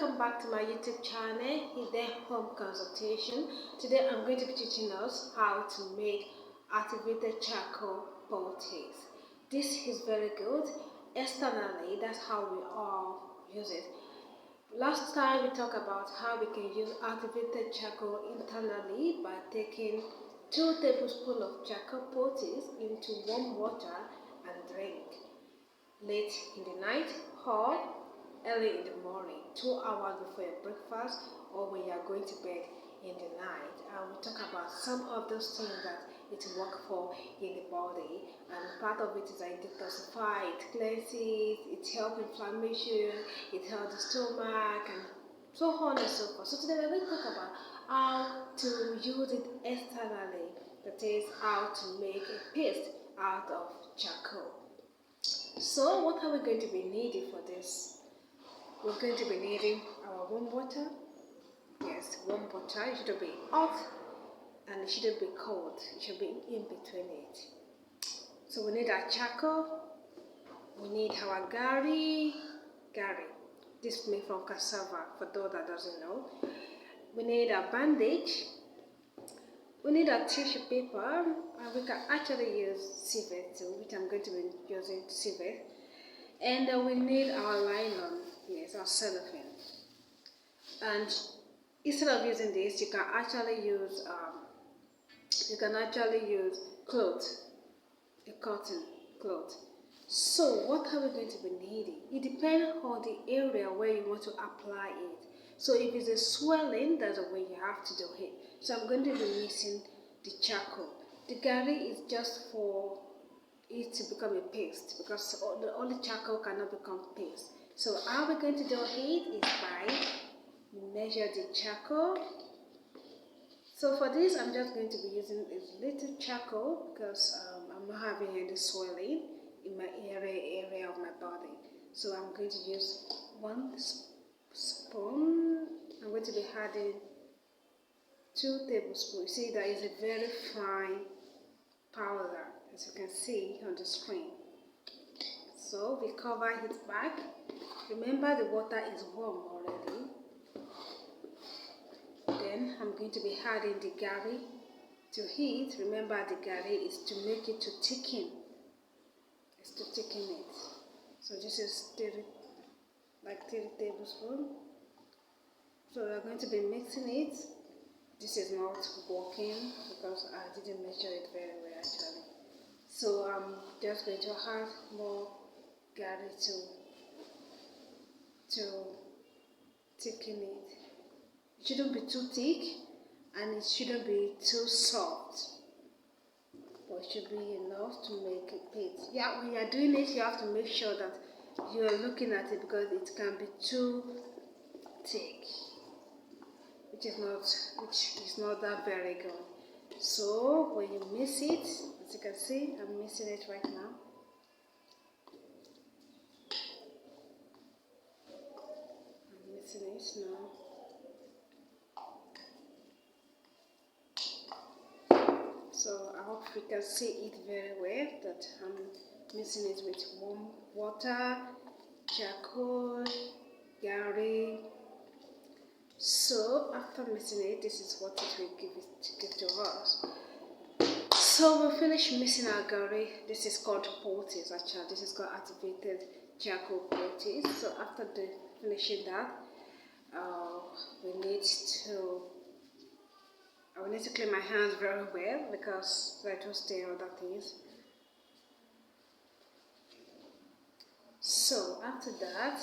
welcome back to my YouTube channel, Hidden Home Consultation. Today I'm going to be teaching us how to make activated charcoal poultice. This is very good. Externally, that's how we all use it. Last time we talked about how we can use activated charcoal internally by taking 2 tablespoons of charcoal poultice into warm water and drink late in the night or early in the morning, 2 hours before your breakfast or when you are going to bed in the night. I will talk about some of those things that it works for in the body, and part of it is that it detoxifies, it cleanses, it helps inflammation, it helps the stomach, and so on and so forth. So today we're going to talk about how to use it externally, that is, how to make a paste out of charcoal. So what are we going to be needing for this? We're going to be needing our warm water. Yes, warm water. It shouldn't be hot and it shouldn't be cold. It should be in between it. So we need our charcoal. We need our Garri. This is made from cassava, for those that doesn't know. We need our bandage. We need a tissue paper, and we can actually use civet too, which I'm going to be using civet. And we need our nylon, yes, our cellophane. And instead of using this, you can actually use cloth, a cotton cloth. So what are we going to be needing? It depends on the area where you want to apply it. So if it's a swelling, that's the way you have to do it. So I'm going to be mixing the charcoal. The Garri is just for it to become a paste, because only charcoal cannot become paste. So how we're going to do it is by measure the charcoal. So for this, I'm just going to be using a little charcoal because I'm not having any swelling in my area of my body. So I'm going to use 1 spoon. I'm going to be adding 2 tablespoons. See, that is a very fine powder, as you can see on the screen. So we cover it back. Remember, the water is warm already. Then I'm going to be adding the Garri to heat. Remember, the Garri is to make it to thicken. It's to thicken it. So this is 3 tablespoons. So we're going to be mixing it. This is not working because I didn't measure it very well actually. So I'm just going to add more Garri to thicken it. It shouldn't be too thick and it shouldn't be too soft, but it should be enough to make a paste. Yeah, when you're doing it, you have to make sure that you're looking at it, because it can be too thick, which is not that very good. So when you mix it, as you can see, I'm mixing it right now. I'm mixing it now. So I hope you can see it very well that I'm mixing it with warm water, charcoal, Garri. So after mixing it, this is what it will give to us. So we'll finish mixing our Garri. This is called poultice actually. This is called activated charcoal poultice. So after finishing that, we need to clean my hands very well, because I just stay other things. So after that,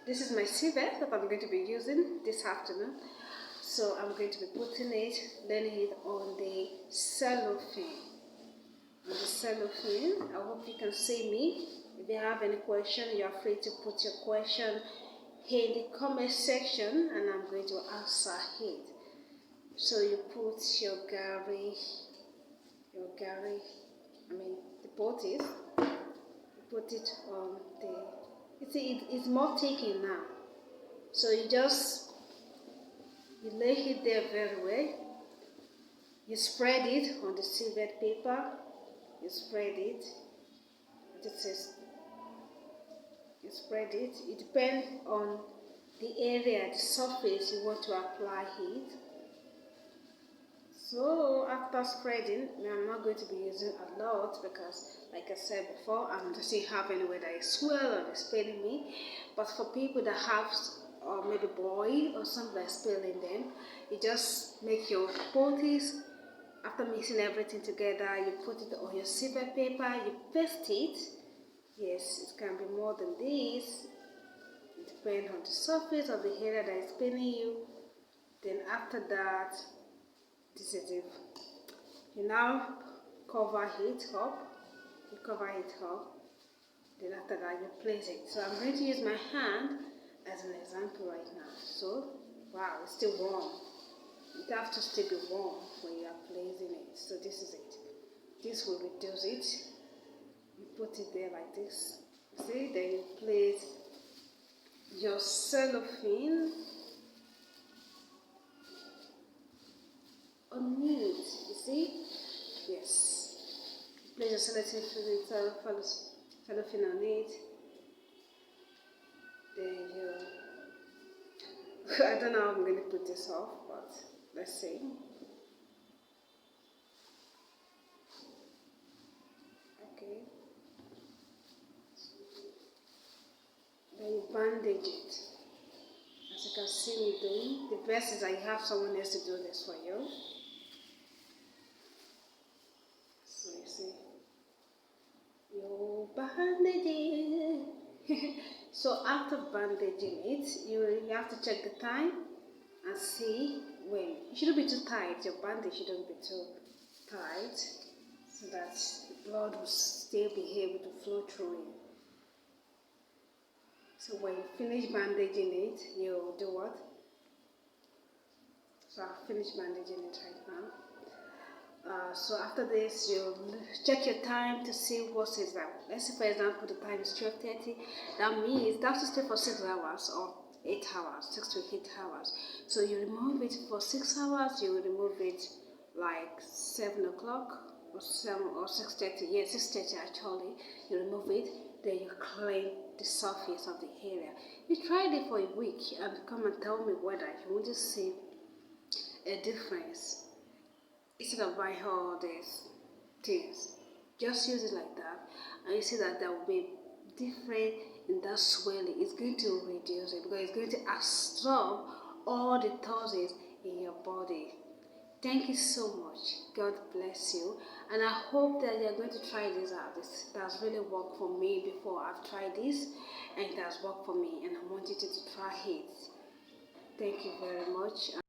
this is my civet that I'm going to be using this afternoon. So I'm going to be putting it, laying it on the cellophane. I hope you can see me. If you have any question, you are free to put your question in the comment section and I'm going to answer it. So you put your Garri, the poultice, you put it on the, you see it's more thick now. So you lay it there very well. You spread it on the civet paper. You spread it. You spread it. It depends on the area, the surface you want to apply heat. So after spreading, I'm not going to be using a lot because, like I said before, I'm just have anywhere that is swell or is paining me. But for people that have maybe boil or something that's paining them, you just make your poultice. After mixing everything together, you put it on your silver paper, you paste it. Yes, it can be more than this. It depends on the surface of the area that is paining you. Then after that, this is it. You now cover it up. You cover it up. Then after that, you place it. So I'm going to use my hand as an example right now. So, wow, it's still warm. It has to still be warm when you are placing it. So this is it. This will reduce it. You put it there like this. See, then you place your cellophane on it. You see? Yes. Place your cellophane on it. Then you. I don't know how I'm going to put this off, but let's see. Okay. Then you bandage it. As you can see me doing, the best is that you have someone else to do this for you. So you see, you bandage it. So after bandaging it, you have to check the time and see when. You shouldn't be too tight. Your bandage shouldn't be too tight, so that the blood will still be able to flow through it. So when you finish bandaging it, you do what? So I've finished bandaging it right now. So after this, you check your time to see what is that. Let's say, for example, the time is 12:30. That means that has to stay for 6 hours or 8 hours, 6 to 8 hours. So you remove it for 6 hours. You will remove it like 7 o'clock or 7 or 6:30. Yeah, 6:30 actually. You remove it. Then you clean the surface of the area. You tried it for a week and come and tell me whether you want to see a difference. Instead of buying all these things, just use it like that, and you see that there will be different in that swelling. It's going to reduce it because it's going to absorb all the toxins in your body. Thank you so much. God bless you, and I hope that you're going to try this out. This has really worked for me before. I've tried this, and it has worked for me, and I want you to try it. Thank you very much.